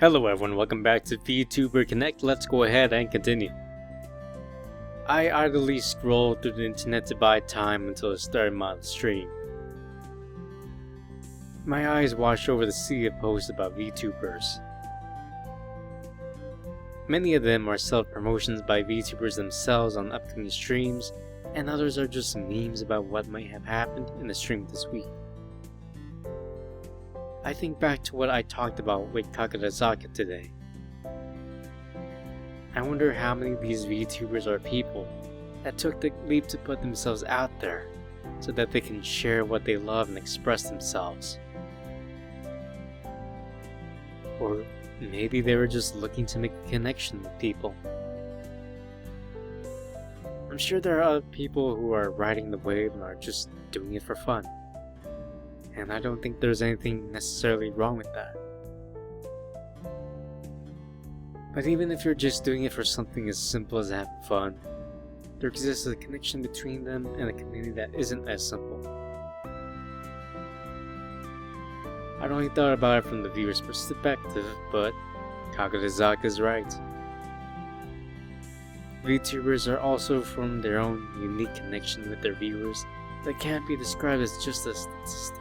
Hello everyone, welcome back to Vtuber Connect. Let's go ahead and continue. I idly scrolled through the internet to buy time until it started my stream. My eyes washed over the sea of posts about VTubers. Many of them are self-promotions by VTubers themselves on upcoming streams, and others are just memes about what might have happened in the stream this week. I think back to what I talked about with Kakadazaka today. I wonder how many of these VTubers are people that took the leap to put themselves out there so that they can share what they love and express themselves. Or maybe they were just looking to make a connection with people. I'm sure there are other people who are riding the wave and are just doing it for fun. And I don't think there's anything necessarily wrong with that. But even if you're just doing it for something as simple as having fun, there exists a connection between them and a community that isn't as simple. I'd only thought about it from the viewer's perspective, but Kakadazaka is right. VTubers are also from their own unique connection with their viewers that can't be described as just a statistic.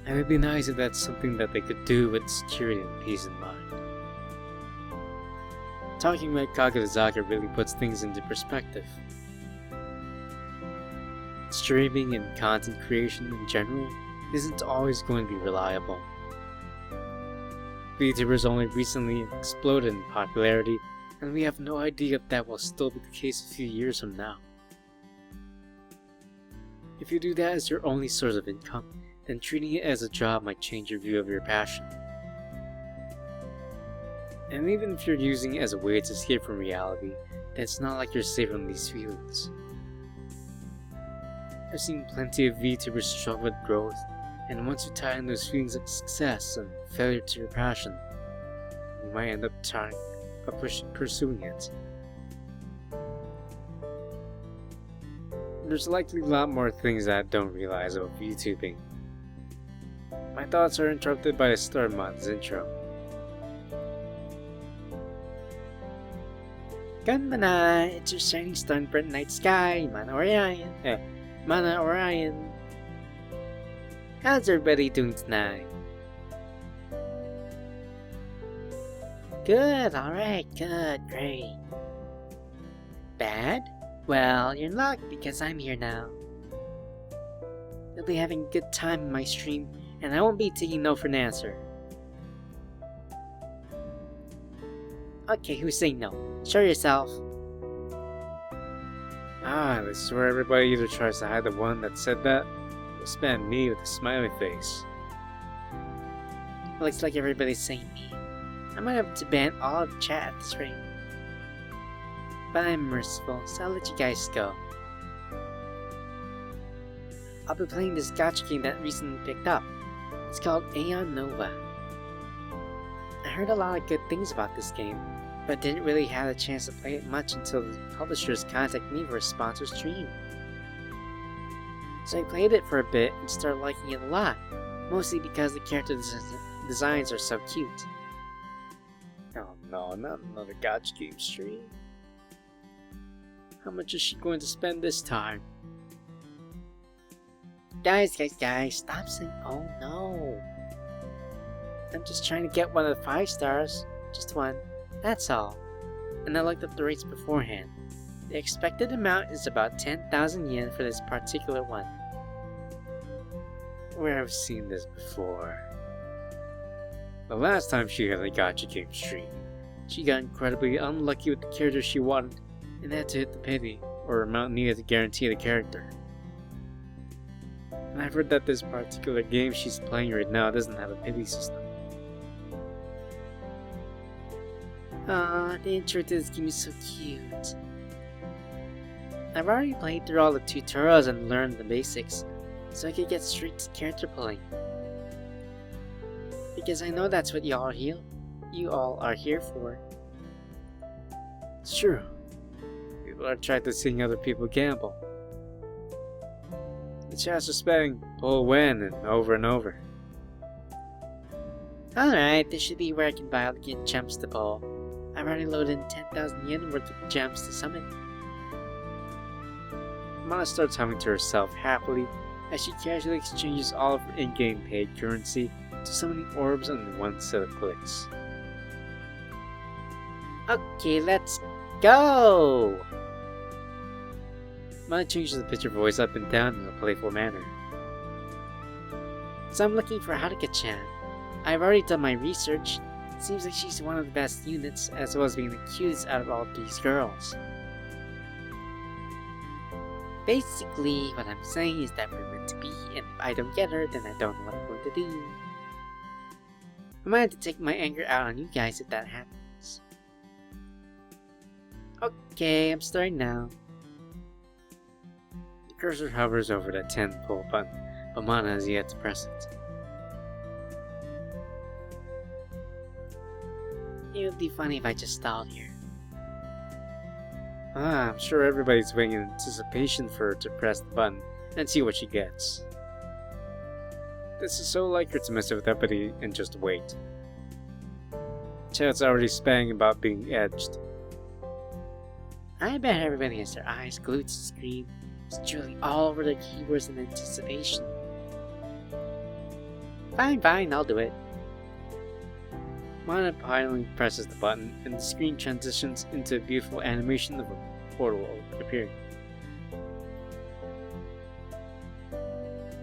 And it'd be nice if that's something that they could do with security and peace in mind. Talking about Kakadazaka really puts things into perspective. Streaming and content creation in general isn't always going to be reliable. VTubers only recently exploded in popularity, and we have no idea if that will still be the case a few years from now. If you do that as your only source of income, then treating it as a job might change your view of your passion. And even if you're using it as a way to escape from reality, then it's not like you're safe from these feelings. I've seen plenty of VTubers struggle with growth, and once you tie in those feelings of success and failure to your passion, you might end up pursuing it. There's likely a lot more things that I don't realize about VTubing. My thoughts are interrupted by the start of Mon's intro. Gunmana, it's your shining star in bright night sky, Mana Orion. How's everybody doing tonight? Good, alright, good, great. Bad? Well, you're in luck because I'm here now. You'll be having a good time in my stream, and I won't be taking no for an answer. Okay, who's saying no? Show yourself. Ah, this is where everybody either tries to hide the one that said that, or spam me with a smiley face. Looks like everybody's saying me. I might have to ban all of the chat at this rate. But I'm merciful, so I'll let you guys go. I'll be playing this gacha game that recently picked up. It's called Aeon Nova. I heard a lot of good things about this game, but didn't really have a chance to play it much until the publishers contacted me for a sponsored stream. So I played it for a bit and started liking it a lot, mostly because the character designs are so cute. Oh no, not another gacha game stream. How much is she going to spend this time? Guys, stop saying oh no. I'm just trying to get one of the 5 stars. Just one, that's all. And I looked up the rates beforehand. The expected amount is about 10,000 yen for this particular one. Where I've seen this before. The last time she had a gacha game stream, she got incredibly unlucky with the character she wanted and had to hit the pity, or amount needed to guarantee the character. And I've heard that this particular game she's playing right now doesn't have a pity system. Aw, the intro to this game is so cute. I've already played through all the tutorials and learned the basics, so I could get straight to character pulling. Because I know that's what you all are here for. It's true. People are trying to see other people gamble. The chance of spelling pull win and over. Alright, this should be where I can buy all the gems to pull. I've already loaded in 10,000 yen worth of gems to summon. Mana starts humming to herself happily as she casually exchanges all of her in-game paid currency to summoning orbs in one set of clicks. Okay, let's go! Mana changes the pitch of her voice up and down in a playful manner. So I'm looking for Haruka-chan. I've already done my research. It seems like she's one of the best units, as well as being the cutest out of all of these girls. Basically, what I'm saying is that we're meant to be, and if I don't get her, then I don't know what I'm going to do. I might have to take my anger out on you guys if that happens. Okay, I'm starting now. The cursor hovers over the 10 pull button, but Mana has yet to press it. It would be funny if I just stalled here. I'm sure everybody's waiting in anticipation for her to press the button and see what she gets. This is so like her to mess with everybody and just wait. Chat's already spamming about being edged. I bet everybody has their eyes glued to the screen, just drilling all over their keywords in anticipation. Fine, I'll do it. Mana finally presses the button, and the screen transitions into a beautiful animation of a portal appearing.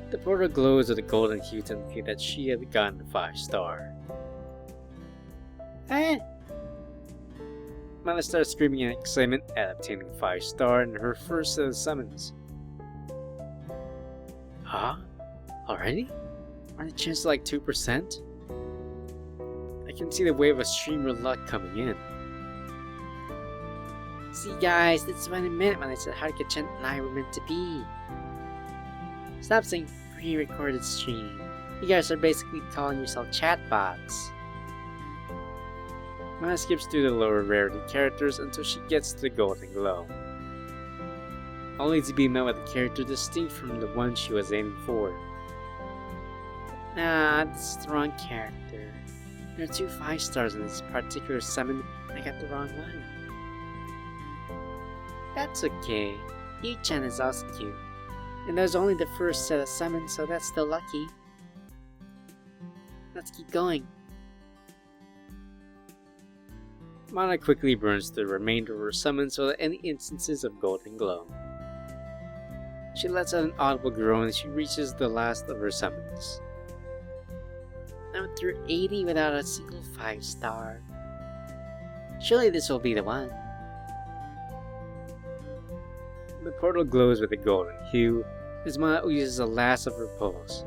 The portal glows with a golden hue to indicate that she had gotten a 5-star. Mana starts screaming in excitement at obtaining 5-star in her first set of summons. Huh? Already? Aren't the chances like 2%? I can see the wave of streamer luck coming in. See guys, this is what I meant when I said Haruka-chan and I were meant to be. Stop saying pre-recorded stream. You guys are basically calling yourself chatbots. Mana skips through the lower rarity characters until she gets to the golden glow. Only to be met with a character distinct from the one she was aiming for. Nah, this is the wrong character. There are 2 5-stars in this particular summon, and I got the wrong one. That's okay. Yu-chan is also cute. And that was only the first set of summons, so that's still lucky. Let's keep going. Mana quickly burns the remainder of her summons without any instances of golden glow. She lets out an audible groan as she reaches the last of her summons. I'm through 80 without a single 5-star. Surely this will be the one. The portal glows with a golden hue as Mana uses the last of her pulls.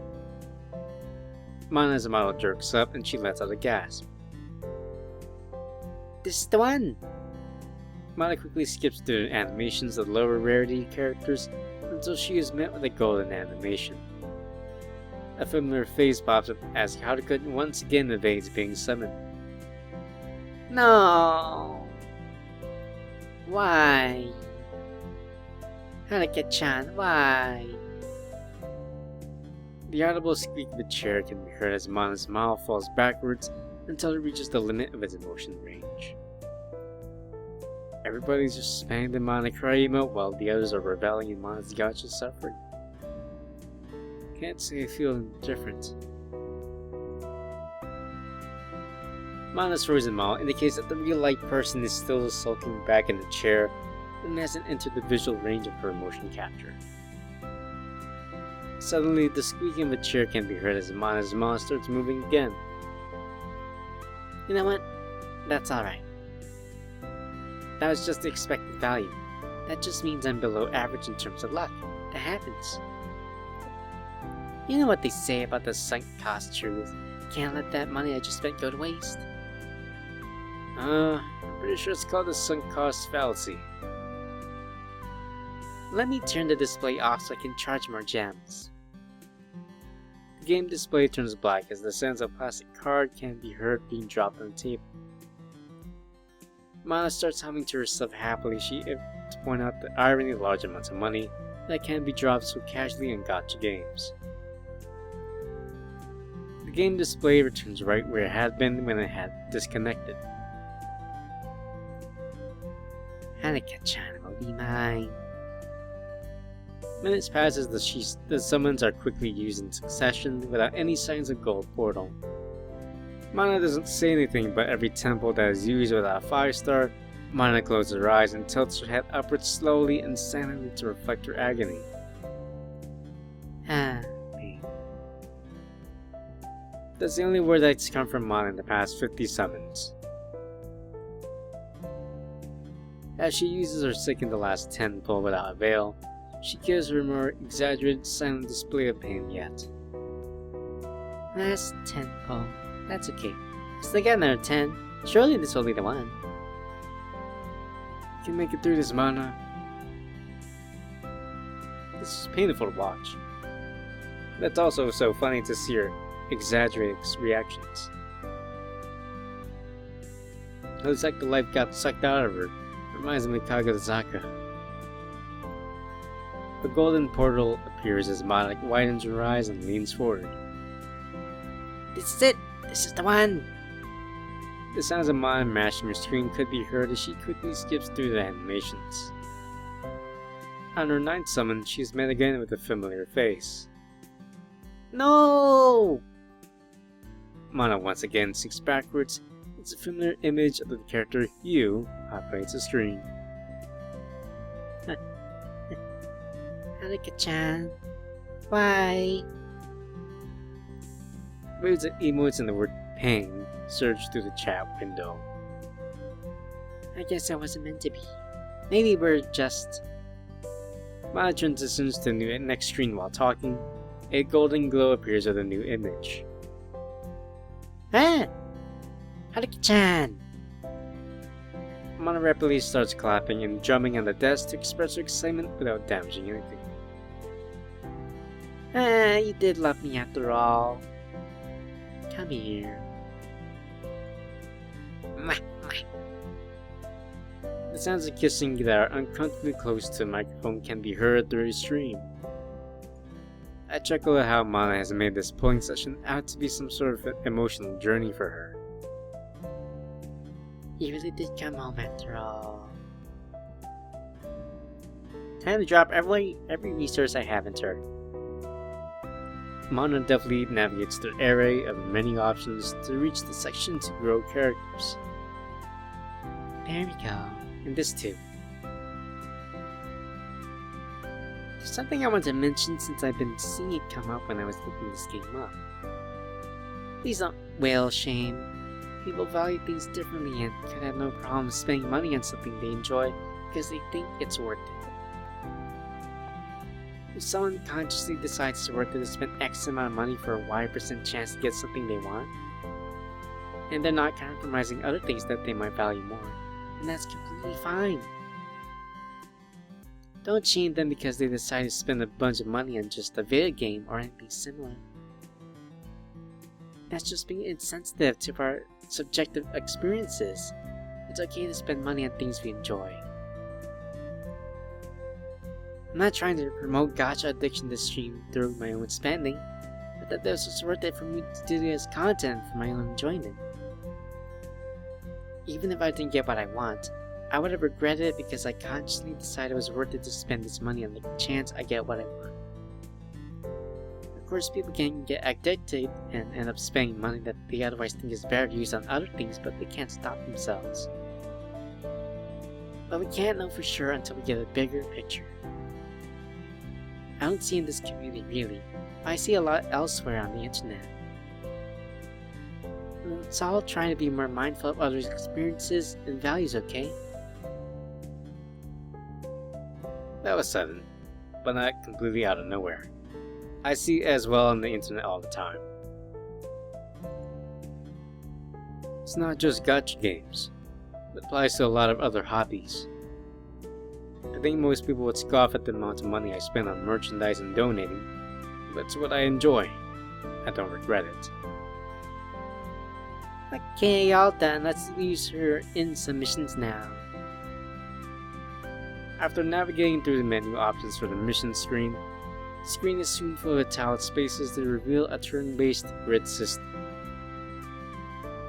Mana's model jerks up and she lets out a gasp. This is the one! Mana quickly skips through the animations of lower rarity characters until she is met with a golden animation. A familiar face pops up as Haruka once again evades being summoned. No! Why? Haruka-chan, why? The audible squeak of a chair can be heard as Mana's mouth falls backwards until it reaches the limit of its emotion range. Everybody's just spamming the Mana cry emote while the others are reveling in Mana's gotcha suffering. Can't say I feel indifferent. Mana's frozen mouth indicates that the real-life person is still sulking back in the chair and hasn't entered the visual range of her motion capture. Suddenly, the squeaking of a chair can be heard as Mana's mouth starts moving again. You know what? That's alright. That was just the expected value. That just means I'm below average in terms of luck. That happens. You know what they say about the sunk cost truth. Can't let that money I just spent go to waste. I'm pretty sure it's called the sunk cost fallacy. Let me turn the display off so I can charge more gems. The game display turns black as the sounds of a plastic card can be heard being dropped on the table. Mana starts humming to herself happily. She to point out the irony of large amounts of money that can be dropped so casually in gacha games. The game display returns right where it had been when it had disconnected. Hanukkah-chan will be mine. Minutes pass as the summons are quickly used in succession without any signs of gold portal. Mana doesn't say anything, but every temple that is used without a 5-star, Mana closes her eyes and tilts her head upwards slowly and silently to reflect her agony. Pain. That's the only word that's come from Mana in the past 50 summons. As she uses her second to last 10 pull without avail, she gives her a more exaggerated silent display of pain yet. Last 10 pull. That's okay. Still got another 10. Surely this will be the one. You can make it through this, Mana. This is painful to watch. That's also so funny to see her exaggerated reactions. It looks like the life got sucked out of her. Reminds me of Kagazaka. A golden portal appears as Mana widens her eyes and leans forward. This is it! This is the one! The sounds of Mana mashing her screen could be heard as she quickly skips through the animations. On her 9th summon, she is met again with a familiar face. No! Mana once again seeks backwards. It's a familiar image of the character Yu populates the screen. Hanukkah-chan, why? Words and emotes and the word pain surge through the chat window. I guess I wasn't meant to be. Maybe we're just... Mana transitions to the new next screen while talking. A golden glow appears with a new image. Ah! Hanukkah-chan! Mana rapidly starts clapping and drumming on the desk to express her excitement without damaging anything. Ah, you did love me after all. Come here. The sounds of kissing that are uncomfortably close to the microphone can be heard through the stream. I chuckle at how Mana has made this pulling session out to be some sort of an emotional journey for her. You really did come home after all. Time to drop every resource I have into her. Mana deftly navigates the array of many options to reach the section to grow characters. There we go, and this too. There's something I want to mention since I've been seeing it come up when I was looking this game up. Please don't wail shame. People value things differently and could have no problem spending money on something they enjoy because they think it's worth it. If someone consciously decides it's worth it to spend X amount of money for a Y% chance to get something they want, and they're not compromising other things that they might value more, then that's completely fine. Don't shame them because they decide to spend a bunch of money on just a video game or anything similar. That's just being insensitive to our subjective experiences. It's okay to spend money on things we enjoy. I'm not trying to promote gacha addiction this stream through my own spending, but that this was worth it for me to do this content for my own enjoyment. Even if I didn't get what I want, I would have regretted it because I consciously decided it was worth it to spend this money on the chance I get what I want. Of course, people can get addicted and end up spending money that they otherwise think is better used on other things, but they can't stop themselves. But we can't know for sure until we get a bigger picture. I don't see in this community really, but I see a lot elsewhere on the internet. It's all trying to be more mindful of others' experiences and values, okay? That was sudden, but not completely out of nowhere. I see it as well on the internet all the time. It's not just gacha games. It applies to a lot of other hobbies. I think most people would scoff at the amount of money I spend on merchandise and donating, but it's what I enjoy. I don't regret it. Okay, all done. Let's use her in submissions now. After navigating through the menu options for the mission screen, The screen is soon full of italic spaces to reveal a turn-based grid system.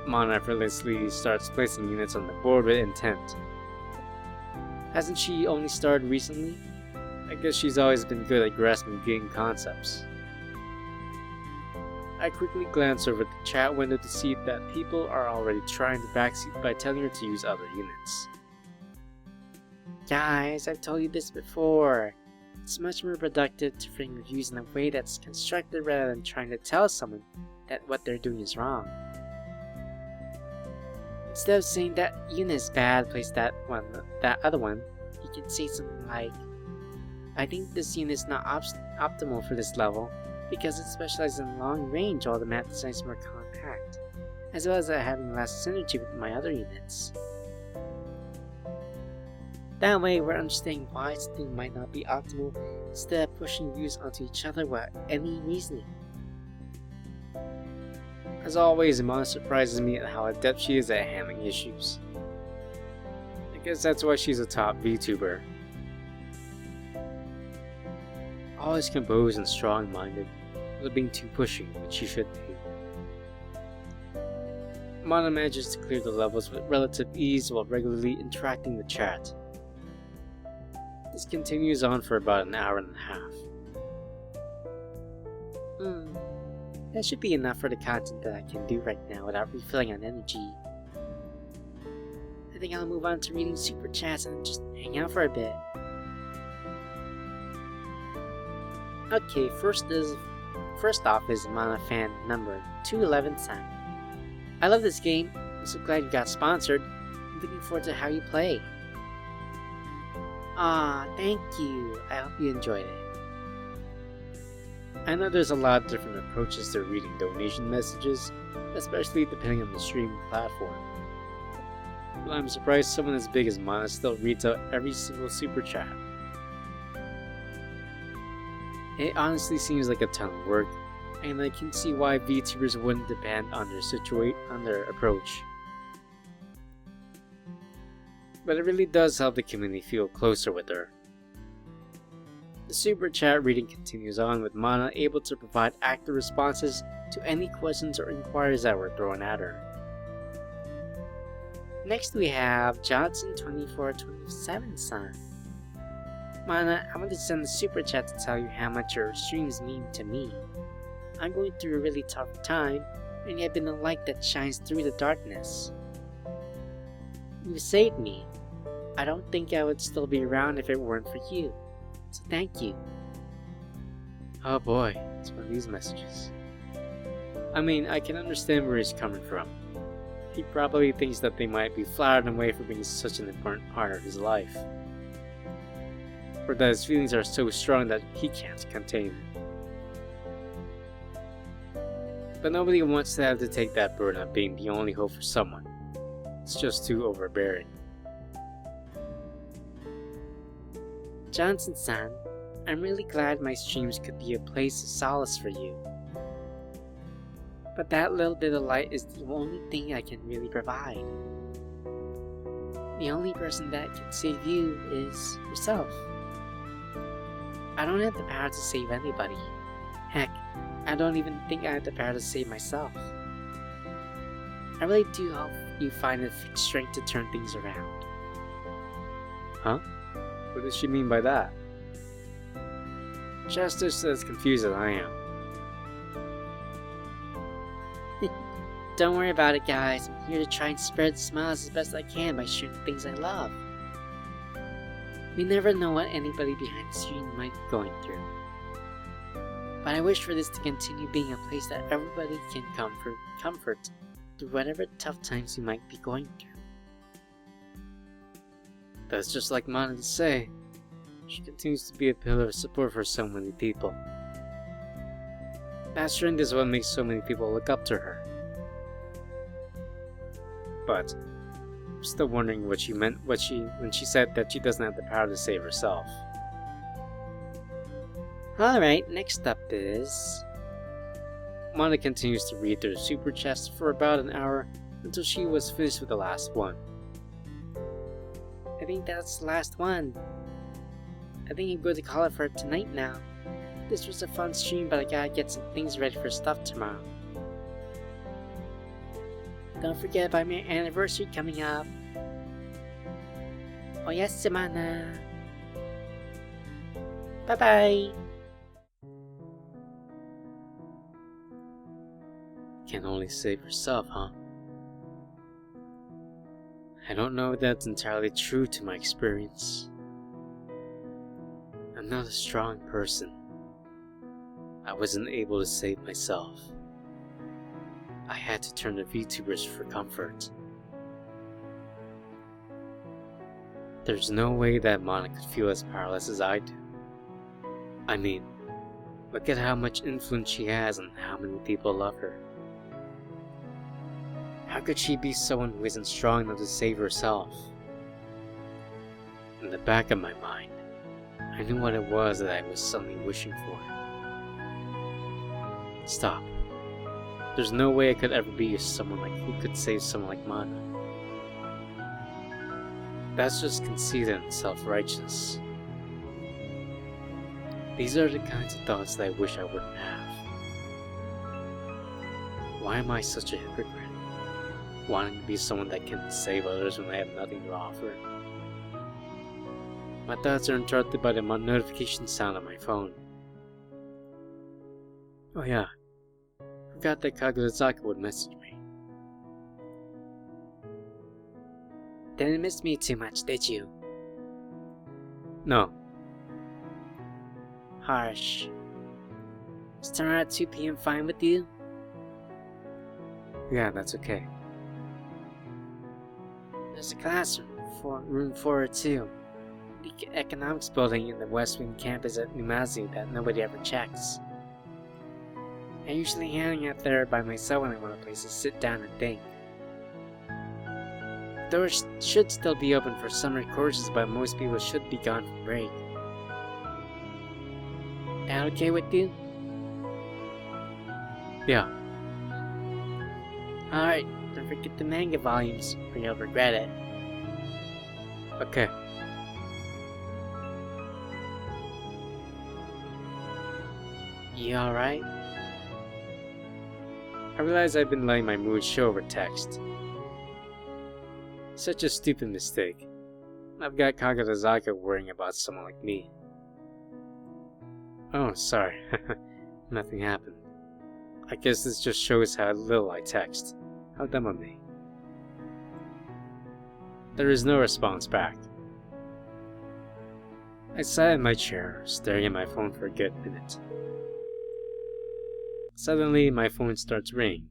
Mana effortlessly starts placing units on the board with intent. Hasn't she only started recently? I guess she's always been good at grasping game concepts. I quickly glance over the chat window to see that people are already trying to backseat by telling her to use other units. Guys, I've told you this before. It's much more productive to frame reviews in a way that's constructive rather than trying to tell someone that what they're doing is wrong. Instead of saying that unit is bad, place that other one, you can say something like, I think this unit is not optimal for this level because it specializes in long range while the map design is more compact, as well as having less synergy with my other units. That way we're understanding why something might not be optimal instead of pushing views onto each other without any reasoning. As always, Mana surprises me at how adept she is at handling issues. I guess that's why she's a top VTuber. Always composed and strong-minded, without being too pushy, which she should be. Mana manages to clear the levels with relative ease while regularly interacting with chat. This continues on for about an hour and a half. That should be enough for the content that I can do right now without refilling on energy. I think I'll move on to reading super chats and just hang out for a bit. Okay, first off is Mana fan number 211-san. I love this game. I'm so glad you got sponsored. I'm looking forward to how you play. Ah, thank you. I hope you enjoyed it. I know there's a lot of different approaches to reading donation messages, especially depending on the streaming platform. But I'm surprised someone as big as Mana still reads out every single super chat. It honestly seems like a ton of work, and I can see why VTubers wouldn't depend on their approach. But it really does help the community feel closer with her. The super chat reading continues on with Mana able to provide active responses to any questions or inquiries that were thrown at her. Next we have Johnson2427-san. Mana, I want to send a super chat to tell you how much your streams mean to me. I'm going through a really tough time, and you have been a light that shines through the darkness. You saved me. I don't think I would still be around if it weren't for you. So thank you. Oh boy, it's one of these messages. I mean, I can understand where he's coming from. He probably thinks that they might be flattered away for being such an important part of his life. Or that his feelings are so strong that he can't contain them. But nobody wants to have to take that burden of being the only hope for someone. It's just too overbearing. Johnson-san, I'm really glad my streams could be a place of solace for you. But that little bit of light is the only thing I can really provide. The only person that can save you is yourself. I don't have the power to save anybody. Heck, I don't even think I have the power to save myself. I really do hope you find the strength to turn things around. Huh? What does she mean by that? Just as confused as I am. Don't worry about it, guys. I'm here to try and spread smiles as best I can by sharing things I love. We never know what anybody behind the screen might be going through. But I wish for this to continue being a place that everybody can comfort through whatever tough times you might be going through. That's just like Mana to say. She continues to be a pillar of support for so many people. That strength is what makes so many people look up to her. But I'm still wondering what she meant when she said that she doesn't have the power to save herself. Alright, next up is... Mana continues to read through super chats for about an hour until she was finished with the last one. I think that's the last one. I think I'm going to call it for tonight now. This was a fun stream, but I gotta get some things ready for stuff tomorrow. Don't forget about my anniversary coming up. Oyasimana. Bye-bye. Can only save yourself, huh? I don't know if that's entirely true to my experience. I'm not a strong person. I wasn't able to save myself. I had to turn to VTubers for comfort. There's no way that Mana could feel as powerless as I do. I mean, look at how much influence she has and how many people love her. How could she be someone who isn't strong enough to save herself? In the back of my mind, I knew what it was that I was suddenly wishing for. Stop. There's no way I could ever be someone like who could save someone like Mana. That's just conceited and self-righteous. These are the kinds of thoughts that I wish I wouldn't have. Why am I such a hypocrite? Wanting to be someone that can save others when I have nothing to offer. My thoughts are interrupted by the notification sound on my phone. Oh yeah, forgot that Kaguzaka would message me. Didn't miss me too much, did you? No. Harsh. Is tomorrow at 2 p.m. fine with you? Yeah, that's okay. There's a classroom for room 402. The economics building in the West Wing campus at Numazu that nobody ever checks. I usually hang out there by myself when I want a place to sit down and think. Doors should still be open for summer courses, but most people should be gone for break. That okay with you? Yeah. Alright, don't forget the manga volumes, or you'll regret it. Okay. You alright? I realize I've been letting my mood show over text. Such a stupid mistake. I've got Kagutazaka worrying about someone like me. Oh, sorry. Nothing happened. I guess this just shows how little I text. How dumb of me. There is no response back. I sat in my chair, staring at my phone for a good minute. Suddenly, my phone starts ringing.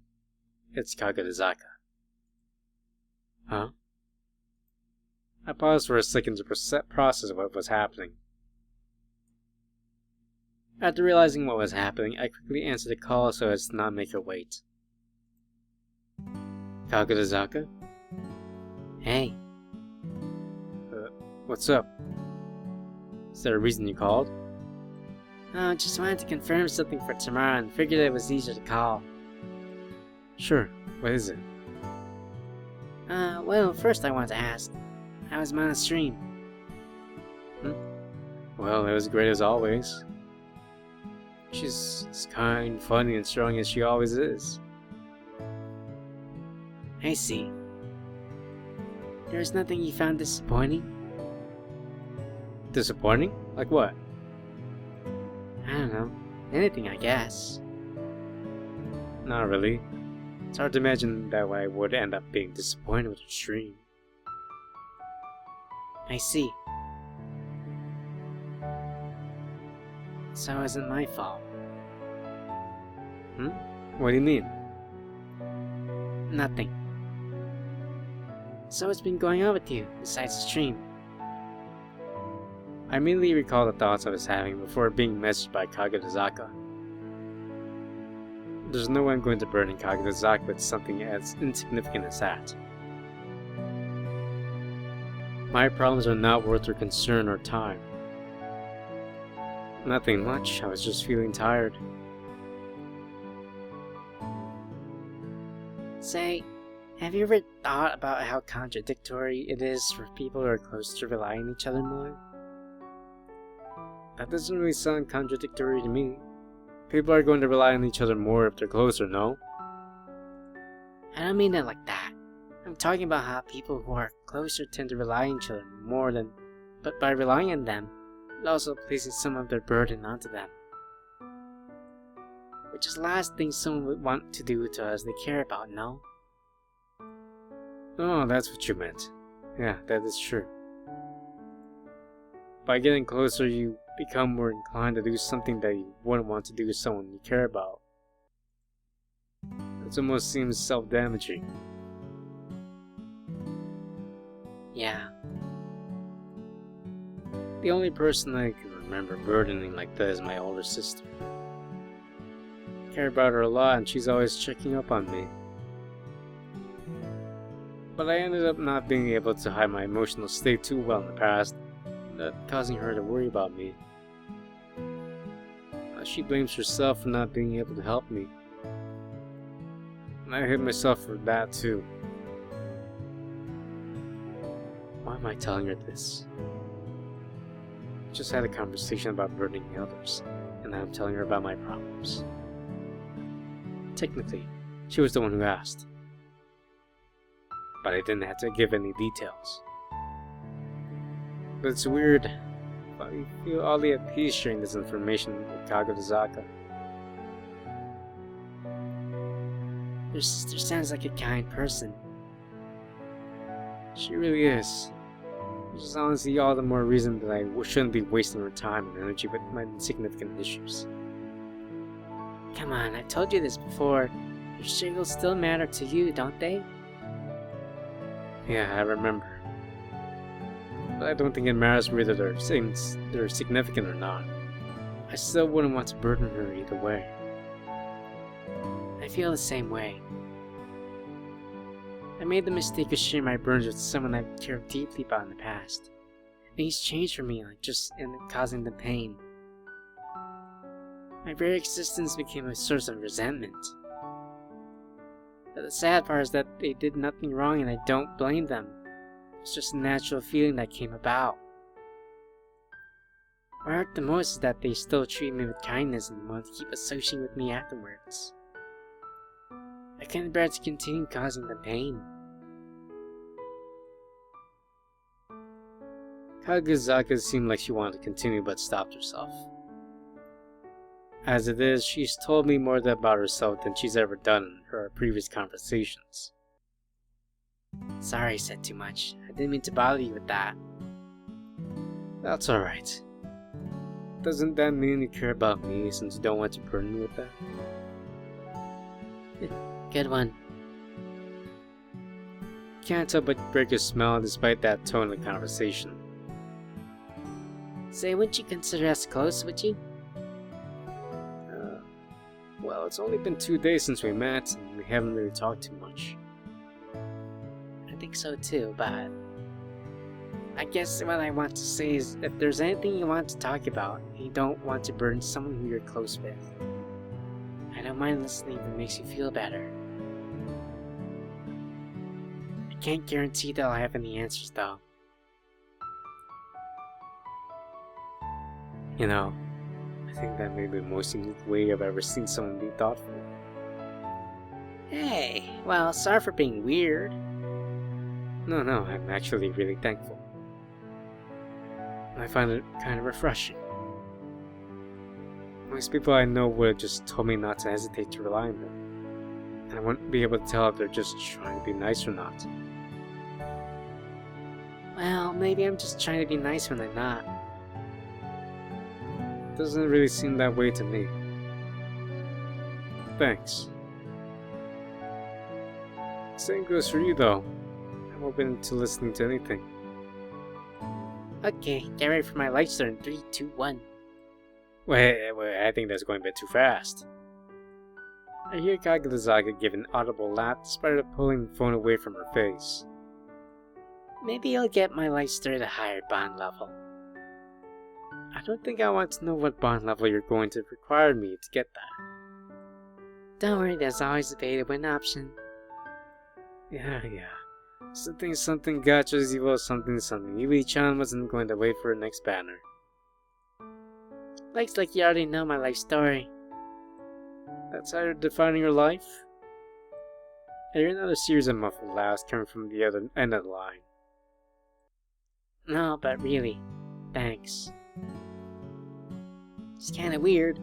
It's Kagutazaka. Huh? I paused for a second to process what was happening. After realizing what was happening, I quickly answered the call so as to not make her wait. Kagutazaka? Hey. What's up? Is there a reason you called? Oh, just wanted to confirm something for tomorrow and figured it was easier to call. Sure, what is it? Well, first I wanted to ask, how was Mana's stream? Well, it was great as always. She's as kind, funny, and strong as she always is. I see. There was nothing you found disappointing? Disappointing? Like what? I don't know. Anything, I guess. Not really. It's hard to imagine that I would end up being disappointed with her stream. I see. So it wasn't my fault. What do you mean? Nothing. So what's been going on with you, besides the stream? I immediately recall the thoughts I was having before being messaged by Kagutazaka. There's no way I'm going to burden Kagutazaka with something as insignificant as that. My problems are not worth her concern or time. Nothing much, I was just feeling tired. Say, have you ever thought about how contradictory it is for people who are close to rely on each other more? That doesn't really sound contradictory to me. People are going to rely on each other more if they're closer, no? I don't mean it like that. I'm talking about how people who are closer tend to rely on each other more than... But by relying on them, it also places some of their burden onto them. Which is the last thing someone would want to do to us they care about, no? Oh, that's what you meant. Yeah, that is true. By getting closer, you become more inclined to do something that you wouldn't want to do with someone you care about. It almost seems self-damaging. Yeah. The only person I can remember burdening like that is my older sister. I care about her a lot and she's always checking up on me. But I ended up not being able to hide my emotional state too well in the past, that causing her to worry about me. She blames herself for not being able to help me. And I hate myself for that too. Why am I telling her this? I just had a conversation about burdening others, and now I'm telling her about my problems. Technically, she was the one who asked. But I didn't have to give any details. But it's weird, but I feel oddly at peace sharing this information with Kagurazaka. Your sister sounds like a kind person. She really is. Which is honestly all the more reason that I shouldn't be wasting her time and energy with my insignificant issues. Come on, I've told you this before. Your struggles still matter to you, don't they? Yeah, I remember. But I don't think it matters whether they're significant or not. I still wouldn't want to burden her either way. I feel the same way. I made the mistake of sharing my burdens with someone I've cared deeply about in the past. Things changed for me, like just causing them pain. My very existence became a source of resentment. But the sad part is that they did nothing wrong and I don't blame them. It's just a natural feeling that came about. What hurt the most is that they still treat me with kindness and want to keep associating with me afterwards. I couldn't bear to continue causing them pain. Kagurazaka seemed like she wanted to continue but stopped herself. As it is, she's told me more about herself than she's ever done in her previous conversations. Sorry I said too much. I didn't mean to bother you with that. That's alright. Doesn't that mean you care about me since you don't want to burden me with that? Good one. Can't help but break a smile despite that tone of the conversation. Say, wouldn't you consider us close, would you? Well, it's only been 2 days since we met, and we haven't really talked too much. I think so too, but... I guess what I want to say is, if there's anything you want to talk about, and you don't want to burden someone who you're close with, I don't mind listening if it makes you feel better. I can't guarantee that I'll have any answers, though. You know, I think that may be the most unique way I've ever seen someone be thoughtful. Hey, well, sorry for being weird. No, I'm actually really thankful. I find it kind of refreshing. Most people I know would have just told me not to hesitate to rely on them, and I wouldn't be able to tell if they're just trying to be nice or not. Well, maybe I'm just trying to be nice when I'm not. It doesn't really seem that way to me. Thanks. Same goes for you though. I'm open to listening to anything. Okay, get ready for my light star in 3, 2, 1. Wait, I think that's going a bit too fast. I hear Kagurazaka give an audible laugh despite her pulling the phone away from her face. Maybe you'll get my light star at a higher bond level. I don't think I want to know what bond level you're going to require me to get that. Don't worry, there's always a pay to win option. Yeah. Something gacha 0 something. Yui-chan wasn't going to wait for her next banner. Looks like you already know my life story. That's how you're defining your life? I hear another series of muffled laughs coming from the other end of the line. No, but really, thanks. It's kinda weird.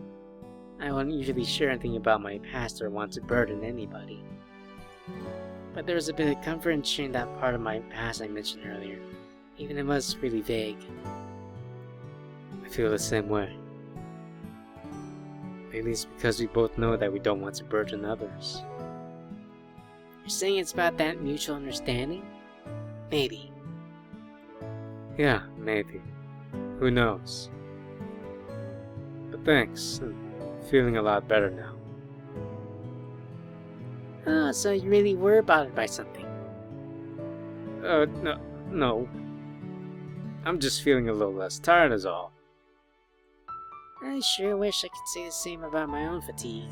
I wouldn't usually share anything about my past or want to burden anybody. But there was a bit of comfort in sharing that part of my past I mentioned earlier, even if it was really vague. I feel the same way. Maybe it's because we both know that we don't want to burden others. You're saying it's about that mutual understanding? Maybe. Yeah, maybe. Who knows? But thanks. I'm feeling a lot better now. Oh, so you really were bothered by something? No. I'm just feeling a little less tired is all. I sure wish I could say the same about my own fatigue.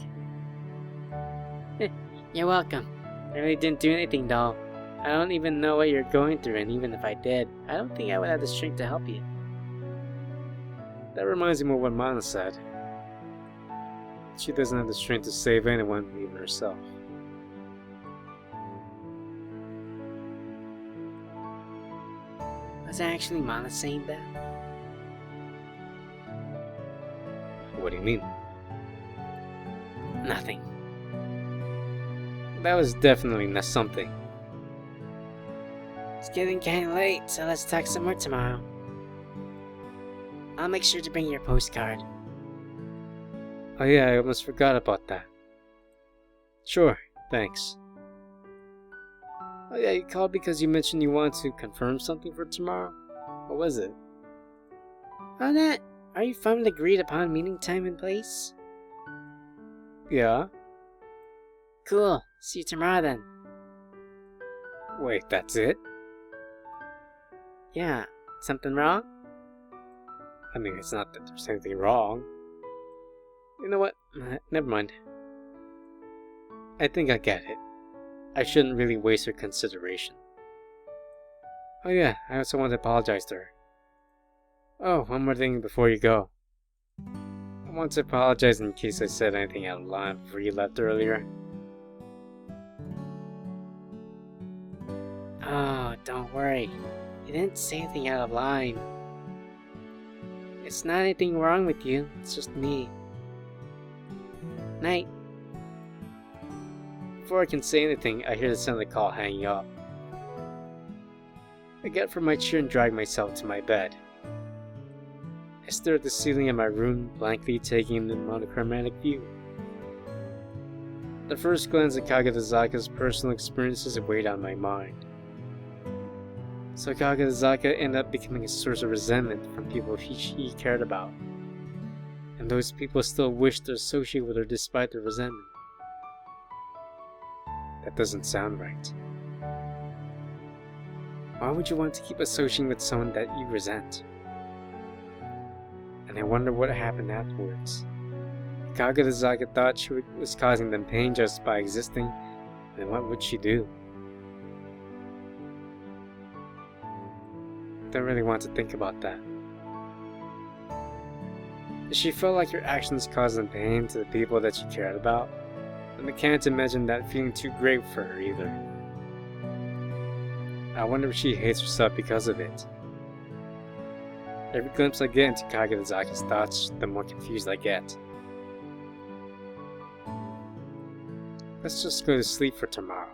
You're welcome. I really didn't do anything, doll. I don't even know what you're going through, and even if I did, I don't think I would have the strength to help you. That reminds me of what Mana said. She doesn't have the strength to save anyone, even herself. Was actually Mana saying that? What do you mean? Nothing. That was definitely not something. It's getting kinda late, so let's talk some more tomorrow. I'll make sure to bring your postcard. Oh yeah, I almost forgot about that. Sure, thanks. Oh yeah, you called because you mentioned you wanted to confirm something for tomorrow? What was it? Oh, that. Are you finally agreed upon meeting time and place? Yeah? Cool. See you tomorrow then. Wait, that's it? Yeah. Something wrong? I mean, it's not that there's anything wrong. You know what? Never mind. I think I get it. I shouldn't really waste her consideration. Oh yeah, I also want to apologize to her. Oh, one more thing before you go. I want to apologize in case I said anything out of line before you left earlier. Oh, don't worry. You didn't say anything out of line. It's not anything wrong with you, it's just me. Night. Before I can say anything, I hear the sound of the call hanging up. I get from my chair and drag myself to my bed. I stare at the ceiling of my room, blankly taking in the monochromatic view. The first glance at Kagetozaka's personal experiences weighed on my mind. So Kagetozaka ended up becoming a source of resentment from people he cared about. And those people still wished to associate with her despite the resentment. That doesn't sound right. Why would you want to keep associating with someone that you resent? And I wonder what happened afterwards. If Kagetozaka thought she was causing them pain just by existing, then what would she do? I don't really want to think about that. If she felt like her actions caused them pain to the people that she cared about, then I can't imagine that feeling too great for her either. I wonder if she hates herself because of it. Every glimpse I get into Kagetozaka's thoughts, the more confused I get. Let's just go to sleep for tomorrow.